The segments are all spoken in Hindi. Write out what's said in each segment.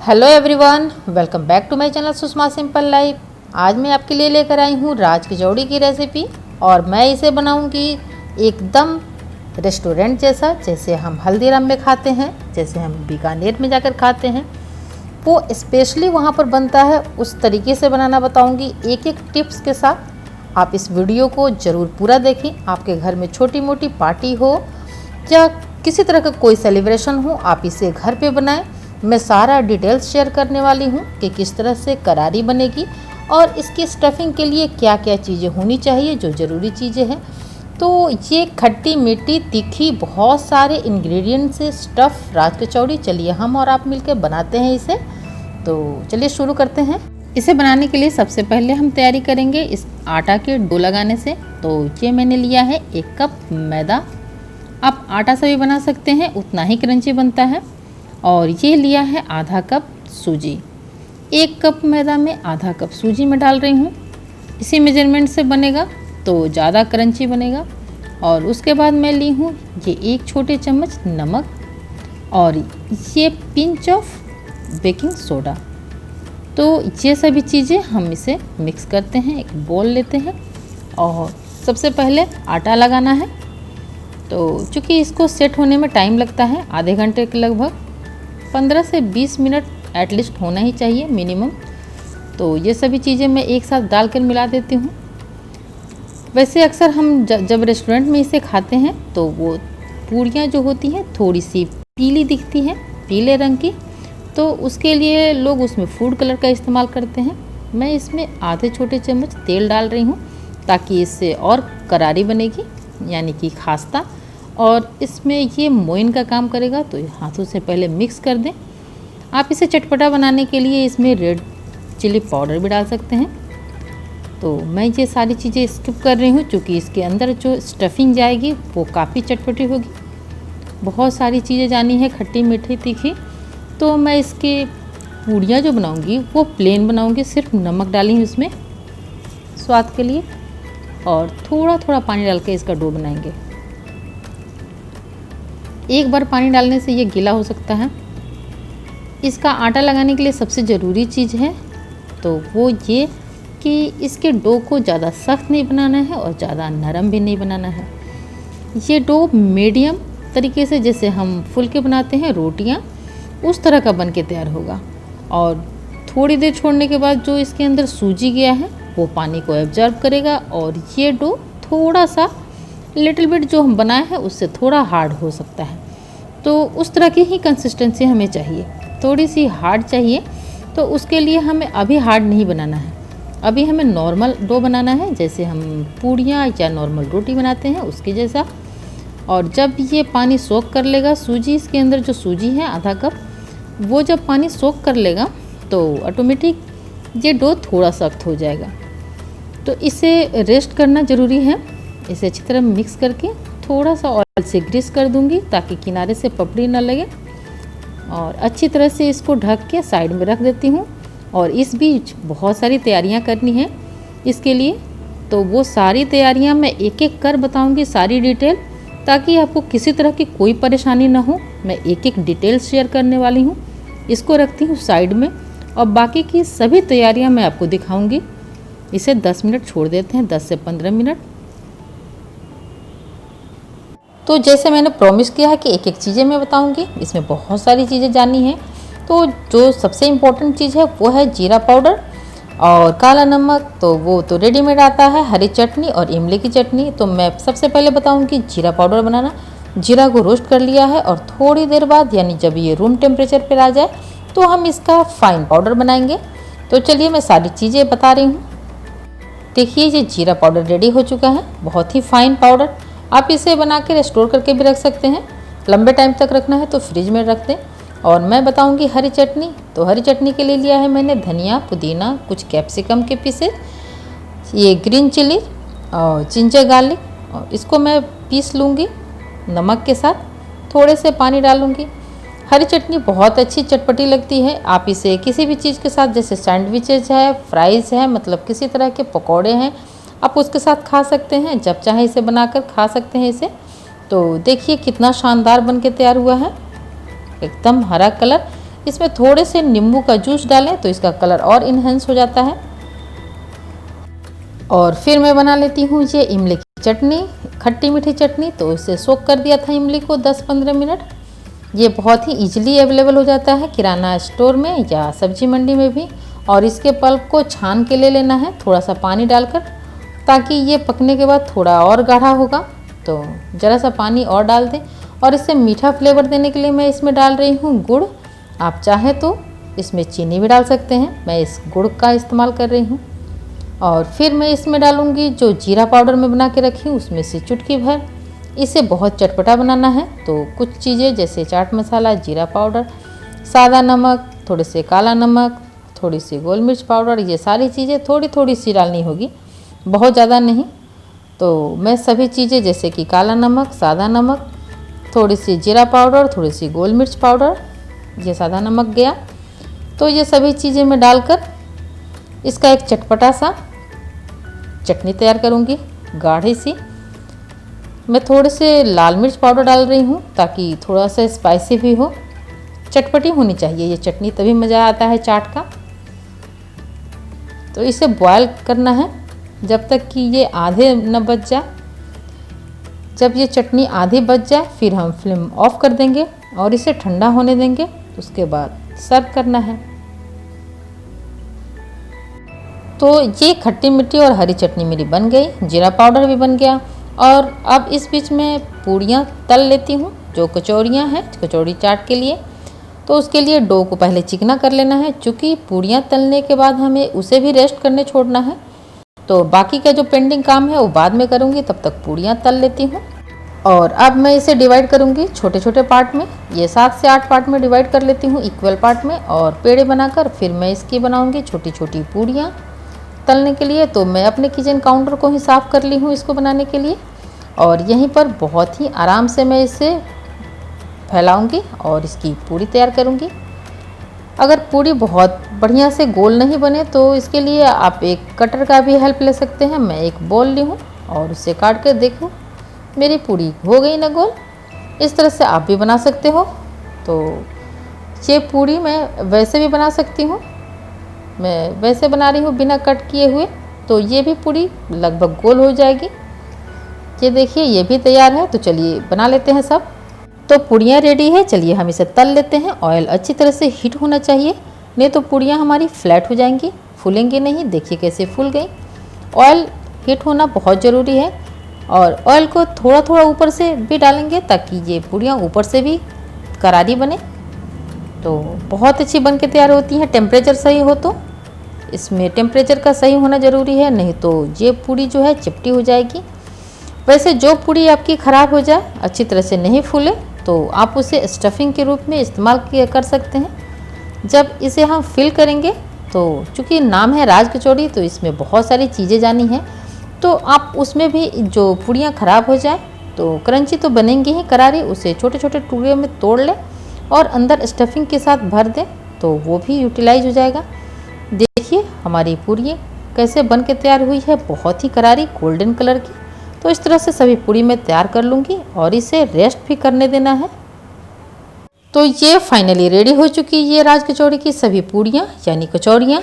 Hello everyone, welcome back to my channel Sushma simple life. आज मैं आपके लिए लेकर आई हूँ राज कचौड़ी की रेसिपी और मैं इसे बनाऊँगी एकदम रेस्टोरेंट जैसा, जैसे हम हल्दीराम में खाते हैं, जैसे हम बीकानेर में जाकर खाते हैं, वो स्पेशली वहाँ पर बनता है उस तरीके से बनाना बताऊँगी एक एक टिप्स के साथ। आप इस वीडियो को ज़रूर पूरा देखें। आपके घर में छोटी मोटी पार्टी हो या किसी तरह का कोई सेलिब्रेशन हो, आप इसे घर पे बनाएं। मैं सारा डिटेल्स शेयर करने वाली हूँ कि किस तरह से करारी बनेगी और इसकी स्टफिंग के लिए क्या क्या चीज़ें होनी चाहिए, जो ज़रूरी चीज़ें हैं। तो ये खट्टी मीठी तीखी बहुत सारे इंग्रेडिएंट से स्टफ़ राज कचौड़ी, चलिए हम और आप मिलकर बनाते हैं इसे। तो चलिए शुरू करते हैं। इसे बनाने के लिए सबसे पहले हम तैयारी करेंगे इस आटा के डो लगाने से। तो ये मैंने लिया है 1 कप मैदा। आप आटा से भी बना सकते हैं, उतना ही क्रंची बनता है। और ये लिया है आधा कप सूजी। 1 कप मैदा में आधा कप सूजी में डाल रही हूँ। इसी मेजरमेंट से बनेगा तो ज़्यादा क्रंची बनेगा। और उसके बाद मैं ली हूँ ये 1 छोटे चम्मच नमक और ये पिंच ऑफ बेकिंग सोडा। तो ये सभी चीज़ें हम इसे मिक्स करते हैं, एक बोल लेते हैं और सबसे पहले आटा लगाना है। तो चूँकि इसको सेट होने में टाइम लगता है, आधे घंटे के लगभग 15 से 20 मिनट एटलीस्ट होना ही चाहिए मिनिमम। तो ये सभी चीज़ें मैं एक साथ डालकर मिला देती हूँ। वैसे अक्सर हम जब रेस्टोरेंट में इसे खाते हैं तो वो पूड़ियाँ जो होती हैं थोड़ी सी पीली दिखती हैं, पीले रंग की, तो उसके लिए लोग उसमें फूड कलर का इस्तेमाल करते हैं। मैं इसमें आधे छोटे चम्मच तेल डाल रही हूँ ताकि इससे और करारी बनेगी, यानी कि खास्ता, और इसमें ये मोइन का काम करेगा। तो हाथों से पहले मिक्स कर दें। आप इसे चटपटा बनाने के लिए इसमें रेड चिली पाउडर भी डाल सकते हैं। तो मैं ये सारी चीज़ें स्किप कर रही हूँ क्योंकि इसके अंदर जो स्टफिंग जाएगी वो काफ़ी चटपटी होगी। बहुत सारी चीज़ें जानी है, खट्टी मीठी तीखी। तो मैं इसके पूड़ियाँ जो बनाऊँगी वो प्लेन बनाऊँगी, सिर्फ नमक डाली हूँ इसमें स्वाद के लिए, और थोड़ा थोड़ा पानी डाल के इसका डो बनाएंगे। एक बार पानी डालने से ये गीला हो सकता है। इसका आटा लगाने के लिए सबसे ज़रूरी चीज़ है तो वो ये कि इसके डो को ज़्यादा सख्त नहीं बनाना है और ज़्यादा नरम भी नहीं बनाना है। ये डो मीडियम तरीके से, जैसे हम फुलके बनाते हैं रोटियां, उस तरह का बन के तैयार होगा। और थोड़ी देर छोड़ने के बाद जो इसके अंदर सूजी गया है वो पानी को एब्जॉर्ब करेगा और ये डो थोड़ा सा लिटिल बिट जो हम बनाए हैं उससे थोड़ा हार्ड हो सकता है। तो उस तरह की ही कंसिस्टेंसी हमें चाहिए, थोड़ी सी हार्ड चाहिए। तो उसके लिए हमें अभी हार्ड नहीं बनाना है, अभी हमें नॉर्मल डो बनाना है, जैसे हम पूड़ियाँ या नॉर्मल रोटी बनाते हैं उसके जैसा। और जब ये पानी सोख कर लेगा, सूजी इसके अंदर जो सूजी है आधा कप, वो जब पानी सोख कर लेगा तो ऑटोमेटिक ये डो थोड़ा सख्त हो जाएगा। तो इसे रेस्ट करना ज़रूरी है। इसे अच्छी तरह मिक्स करके थोड़ा सा ऑयल से ग्रीस कर दूंगी ताकि किनारे से पपड़ी ना लगे, और अच्छी तरह से इसको ढक के साइड में रख देती हूँ। और इस बीच बहुत सारी तैयारियाँ करनी है इसके लिए, तो वो सारी तैयारियाँ मैं एक एक कर बताऊँगी, सारी डिटेल, ताकि आपको किसी तरह की कोई परेशानी ना हो। मैं एक एक डिटेल शेयर करने वाली हूँ। इसको रखती हूँ साइड में और बाकी की सभी तैयारियाँ मैं आपको दिखाऊँगी। इसे 10 मिनट छोड़ देते हैं, 10 से 15 मिनट। तो जैसे मैंने प्रॉमिस किया है कि एक एक चीज़ें मैं बताऊंगी, इसमें बहुत सारी चीज़ें जाननी है। तो जो सबसे इम्पोर्टेंट चीज़ है वो है जीरा पाउडर और काला नमक। तो वो तो रेडीमेड आता है। हरी चटनी और इमली की चटनी। तो मैं सबसे पहले बताऊंगी जीरा पाउडर बनाना। जीरा को रोस्ट कर लिया है और थोड़ी देर बाद, यानी जब ये रूम टेम्परेचर पर आ जाए, तो हम इसका फाइन पाउडर बनाएंगे। तो चलिए मैं सारी चीज़ें बता रही हूँ। देखिए ये जीरा पाउडर रेडी हो चुका है, बहुत ही फाइन पाउडर। आप इसे बना के स्टोर करके भी रख सकते हैं, लंबे टाइम तक रखना है तो फ्रिज में रख दें। और मैं बताऊंगी हरी चटनी। तो हरी चटनी के लिए लिया है मैंने धनिया, पुदीना, कुछ कैप्सिकम के पीसेस, ये ग्रीन चिली और जिंजर गार्लिक, और इसको मैं पीस लूँगी नमक के साथ, थोड़े से पानी डालूँगी। हरी चटनी बहुत अच्छी चटपटी लगती है। आप इसे किसी भी चीज़ के साथ, जैसे सैंडविचेज है, फ्राइज़ है, मतलब किसी तरह के पकौड़े हैं, आप उसके साथ खा सकते हैं। जब चाहे इसे बनाकर खा सकते हैं इसे। तो देखिए कितना शानदार बन के तैयार हुआ है, एकदम हरा कलर। इसमें थोड़े से नींबू का जूस डालें तो इसका कलर और इन्हेंस हो जाता है। और फिर मैं बना लेती हूँ ये इमली की चटनी, खट्टी मीठी चटनी। तो इसे सोक कर दिया था इमली को 10-15 मिनट। ये बहुत ही इजीली अवेलेबल हो जाता है किराना स्टोर में या सब्जी मंडी में भी। और इसके पल्प को छान के ले लेना है थोड़ा सा पानी डालकर, ताकि ये पकने के बाद थोड़ा और गाढ़ा होगा। तो ज़रा सा पानी और डाल दें। और इसे मीठा फ्लेवर देने के लिए मैं इसमें डाल रही हूँ गुड़। आप चाहें तो इसमें चीनी भी डाल सकते हैं, मैं इस गुड़ का इस्तेमाल कर रही हूँ। और फिर मैं इसमें डालूँगी जो जीरा पाउडर मैं बना के रखी हूँ, उसमें से चुटकी भर। इसे बहुत चटपटा बनाना है तो कुछ चीज़ें जैसे चाट मसाला, जीरा पाउडर, सादा नमक, थोड़े से काला नमक, थोड़ी सी गोल मिर्च पाउडर, ये सारी चीज़ें थोड़ी थोड़ी सी डालनी होगी, बहुत ज़्यादा नहीं। तो मैं सभी चीज़ें जैसे कि काला नमक, सादा नमक, थोड़ी सी जीरा पाउडर, थोड़ी सी गोल मिर्च पाउडर, ये सादा नमक गया। तो ये सभी चीज़ें मैं डालकर इसका एक चटपटा सा चटनी तैयार करूँगी, गाढ़ी सी। मैं थोड़े से लाल मिर्च पाउडर डाल रही हूँ ताकि थोड़ा सा स्पाइसी भी हो, चटपटी होनी चाहिए ये चटनी, तभी मज़ा आता है चाट का। तो इसे बॉयल करना है जब तक कि ये आधे न बच जाए। जब ये चटनी आधी बच जाए फिर हम फ्लेम ऑफ कर देंगे और इसे ठंडा होने देंगे। उसके बाद सर्व करना है। तो ये खट्टी मीठी और हरी चटनी मेरी बन गई, जीरा पाउडर भी बन गया। और अब इस बीच में पूड़ियाँ तल लेती हूँ, जो कचौड़ियाँ हैं कचौड़ी चाट के लिए। तो उसके लिए डो को पहले चिकना कर लेना है, क्योंकि पूड़ियाँ तलने के बाद हमें उसे भी रेस्ट करने छोड़ना है। तो बाकी का जो पेंडिंग काम है वो बाद में करूँगी, तब तक पूड़ियाँ तल लेती हूँ। और अब मैं इसे डिवाइड करूँगी छोटे छोटे पार्ट में। ये 7 से 8 पार्ट में डिवाइड कर लेती हूँ इक्वल पार्ट में, और पेड़े बनाकर फिर मैं इसकी बनाऊँगी छोटी छोटी पूड़ियाँ तलने के लिए। तो मैं अपने किचन काउंटर को ही साफ़ कर ली हूँ इसको बनाने के लिए। और यहीं पर बहुत ही आराम से मैं इसे फैलाऊंगी और इसकी पूड़ी तैयार करूंगी। अगर पूड़ी बहुत बढ़िया से गोल नहीं बने तो इसके लिए आप एक कटर का भी हेल्प ले सकते हैं। मैं एक बॉल ली हूँ और उसे काट कर देखो मेरी पूड़ी हो गई ना गोल। इस तरह से आप भी बना सकते हो। तो ये पूड़ी मैं वैसे भी बना सकती हूँ, मैं वैसे बना रही हूँ बिना कट किए हुए। तो ये भी पूड़ी लगभग गोल हो जाएगी। ये देखिए ये भी तैयार है। तो चलिए बना लेते हैं सब। तो पूड़ियाँ रेडी है, चलिए हम इसे तल लेते हैं। ऑयल अच्छी तरह से हीट होना चाहिए, नहीं तो पूड़ियाँ हमारी फ्लैट हो जाएंगी, फूलेंगी नहीं। देखिए कैसे फूल गई। ऑयल हीट होना बहुत ज़रूरी है। और ऑयल को थोड़ा थोड़ा ऊपर से भी डालेंगे ताकि ये पूड़ियाँ ऊपर से भी करारी बने, तो बहुत अच्छी बन के तैयार होती हैं। टेम्परेचर सही हो तो इसमें टेम्परेचर का सही होना ज़रूरी है, नहीं तो ये पूड़ी जो है चिपटी हो जाएगी। वैसे जो पूड़ी आपकी ख़राब हो जाए, अच्छी तरह से नहीं फूले, तो आप उसे स्टफिंग के रूप में इस्तेमाल कर सकते हैं। जब इसे हम फिल करेंगे तो चूँकि नाम है राज कचौड़ी, तो इसमें बहुत सारी चीज़ें जानी हैं। तो आप उसमें भी जो पूड़ियाँ ख़राब हो जाए तो क्रंची तो बनेंगी ही करारी, उसे छोटे छोटे टुकड़े में तोड़ लें और अंदर स्टफिंग के साथ भर दें, तो वो भी यूटिलाइज हो जाएगा। देखिए हमारी पूड़ी कैसे बन के तैयार हुई है, बहुत ही करारी गोल्डन कलर की। तो इस तरह से सभी पूड़ी मैं तैयार कर लूँगी और इसे रेस्ट भी करने देना है। तो ये फाइनली रेडी हो चुकी ये राज कचौड़ी की सभी पूड़ियाँ यानी कचौड़ियाँ।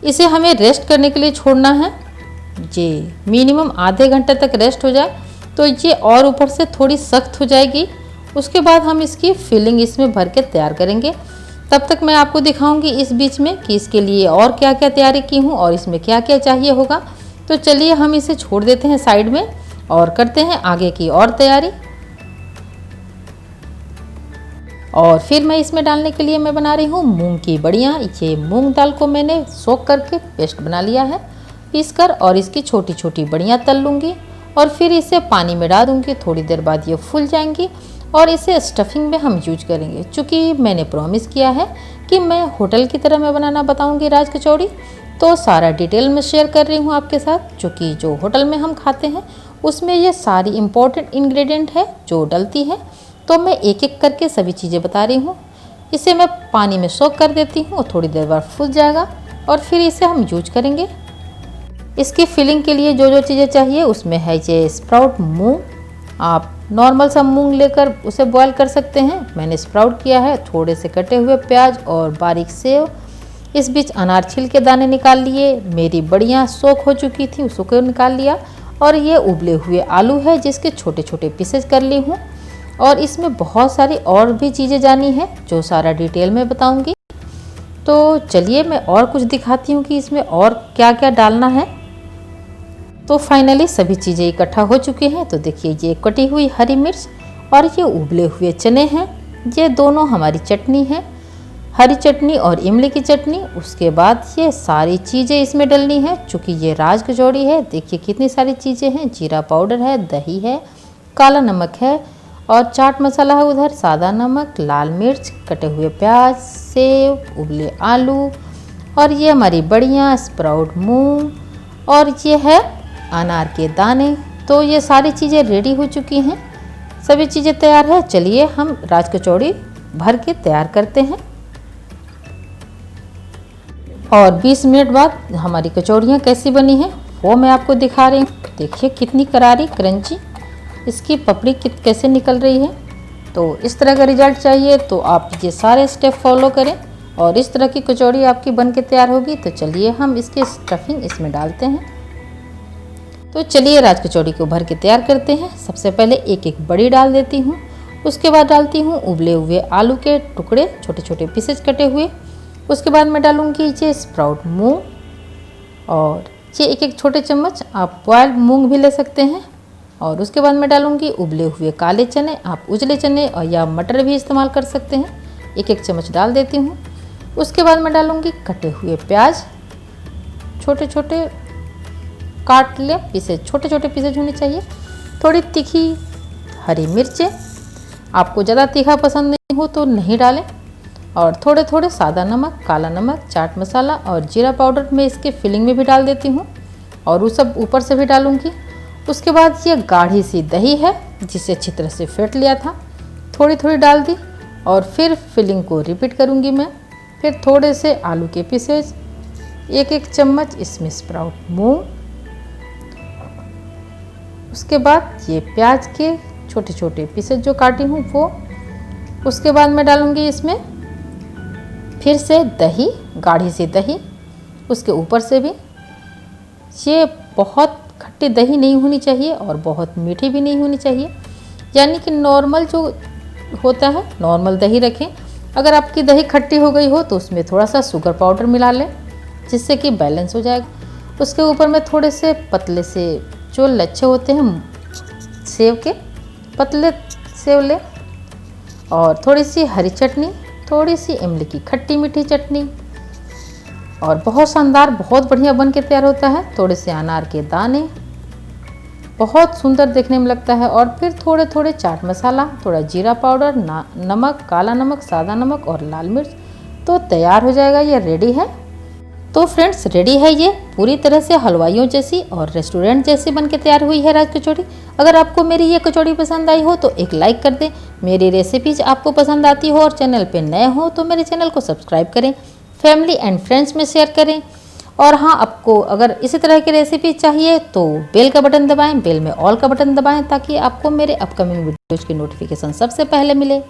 इसे हमें रेस्ट करने के लिए छोड़ना है। ये मिनिमम आधे घंटे तक रेस्ट हो जाए तो ये और ऊपर से थोड़ी सख्त हो जाएगी। उसके बाद हम इसकी फिलिंग इसमें भर के तैयार करेंगे। तब तक मैं आपको दिखाऊंगी इस बीच में कि इसके लिए और क्या क्या तैयारी की हूँ और इसमें क्या क्या चाहिए होगा। तो चलिए हम इसे छोड़ देते हैं साइड में और करते हैं आगे की और तैयारी। और फिर मैं इसमें डालने के लिए मैं बना रही हूँ मूंग की बड़ियाँ। ये मूंग दाल को मैंने सोख करके पेस्ट बना लिया है पीस कर, और इसकी छोटी छोटी बड़ियाँ तल लूँगी और फिर इसे पानी में डाल दूँगी। थोड़ी देर बाद ये फूल जाएंगी और इसे स्टफिंग में हम यूज करेंगे। चूँकि मैंने प्रॉमिस किया है कि मैं होटल की तरह मैं बनाना बताऊँगी राज कचौड़ी, तो सारा डिटेल में शेयर कर रही हूँ आपके साथ। चूँकि जो होटल में हम खाते हैं उसमें ये सारी इम्पोर्टेंट इंग्रेडिएंट है जो डलती है, तो मैं एक एक करके सभी चीज़ें बता रही हूँ। इसे मैं पानी में सोक कर देती हूँ और थोड़ी देर बाद फूल जाएगा और फिर इसे हम यूज करेंगे। इसकी फिलिंग के लिए जो जो चीज़ें चाहिए उसमें है ये स्प्राउट मूंग, आप नॉर्मल सा मूंग लेकर उसे बॉईल कर सकते हैं। मैंने स्प्राउट किया है, थोड़े से कटे हुए प्याज और बारीक सेव। इस बीच अनार छिल के दाने निकाल लिए। मेरी बड़ियाँ सोख हो चुकी थी, उसको निकाल लिया। और ये उबले हुए आलू है जिसके छोटे छोटे पीसेज कर ली हूँ। और इसमें बहुत सारी और भी चीज़ें जानी है जो सारा डिटेल में बताऊँगी। तो चलिए मैं और कुछ दिखाती हूँ कि इसमें और क्या क्या डालना है। तो फाइनली सभी चीज़ें इकट्ठा हो चुकी हैं। तो देखिए ये कटी हुई हरी मिर्च और ये उबले हुए चने हैं। ये दोनों हमारी चटनी है, हरी चटनी और इमली की चटनी। उसके बाद ये सारी चीज़ें इसमें डलनी है। चूँकि ये राज कचौड़ी है, देखिए कितनी सारी चीज़ें हैं। जीरा पाउडर है, दही है, काला नमक है और चाट मसाला है उधर, सादा नमक, लाल मिर्च, कटे हुए प्याज, सेव, उबले आलू और ये हमारी बड़ियाँ, स्प्राउट मूंग और ये है अनार के दाने। तो ये सारी चीज़ें रेडी हो चुकी हैं, सभी चीज़ें तैयार है। चलिए हम राज कचौड़ी भर के तैयार करते हैं। और 20 मिनट बाद हमारी कचौड़ियाँ कैसी बनी हैं वो मैं आपको दिखा रही हूँ। देखिए कितनी करारी क्रंची इसकी पपड़ी कैसे निकल रही है। तो इस तरह का रिजल्ट चाहिए तो आप ये सारे स्टेप फॉलो करें और इस तरह की कचौड़ी आपकी बन के तैयार होगी। तो चलिए हम इसकी स्टफिंग इसमें डालते हैं। तो चलिए राज कचौड़ी को भर के तैयार करते हैं। सबसे पहले एक एक बड़ी डाल देती हूँ, उसके बाद डालती हूँ उबले हुए आलू के टुकड़े, छोटे छोटे पीसेज कटे हुए। उसके बाद मैं डालूँगी ये स्प्राउट मूंग और ये एक एक छोटे चम्मच आप बॉयल्ड मूंग भी ले सकते हैं। और उसके बाद मैं डालूँगी उबले हुए काले चने, आप उजले चने और या मटर भी इस्तेमाल कर सकते हैं। एक एक चम्मच डाल देती हूँ। उसके बाद मैं डालूँगी कटे हुए प्याज, छोटे छोटे काट ले पीसेज, छोटे छोटे पीसेज होने चाहिए। थोड़ी तीखी हरी मिर्चें, आपको ज़्यादा तीखा पसंद नहीं हो तो नहीं डालें। और थोड़े थोड़े सादा नमक, काला नमक, चाट मसाला और जीरा पाउडर मैं इसके फिलिंग में भी डाल देती हूँ और वो सब ऊपर से भी डालूँगी। उसके बाद ये गाढ़ी सी दही है जिसे अच्छी तरह से फेंट लिया था, थोड़ी थोड़ी डाल दी और फिर फिलिंग को रिपीट करूँगी मैं। फिर थोड़े से आलू के पीसेज, एक एक चम्मच इसमें स्प्राउट मूंग। उसके बाद ये प्याज के छोटे छोटे पीसेज जो काटी हूँ वो। उसके बाद मैं डालूँगी इसमें फिर से दही, गाढ़ी सी दही, उसके ऊपर से भी। ये बहुत खट्टी दही नहीं होनी चाहिए और बहुत मीठी भी नहीं होनी चाहिए, यानी कि नॉर्मल जो होता है नॉर्मल दही रखें। अगर आपकी दही खट्टी हो गई हो तो उसमें थोड़ा सा शुगर पाउडर मिला लें जिससे कि बैलेंस हो जाएगा। उसके ऊपर में थोड़े से पतले से जो लच्छे होते हैं सेव के, पतले सेव लें और थोड़ी सी हरी चटनी, थोड़ी सी इमली की खट्टी मीठी चटनी और बहुत शानदार, बहुत बढ़िया बन के तैयार होता है। थोड़े से अनार के दाने, बहुत सुंदर देखने में लगता है। और फिर थोड़े थोड़े चाट मसाला, थोड़ा जीरा पाउडर, नमक, काला नमक, सादा नमक और लाल मिर्च। तो तैयार हो जाएगा, ये रेडी है। तो फ्रेंड्स रेडी है ये पूरी तरह से हलवाइयों जैसी और रेस्टोरेंट जैसी बनके तैयार हुई है राज कचौड़ी। अगर आपको मेरी ये कचौड़ी पसंद आई हो तो एक लाइक कर दें। मेरी रेसिपीज आपको पसंद आती हो और चैनल पे नए हो तो मेरे चैनल को सब्सक्राइब करें, फैमिली एंड फ्रेंड्स में शेयर करें। और हाँ, आपको अगर इसी तरह की रेसिपी चाहिए तो बेल का बटन दबाएं, बेल में ऑल का बटन दबाएं ताकि आपको मेरे अपकमिंग वीडियोज़ की नोटिफिकेशन सबसे पहले मिले।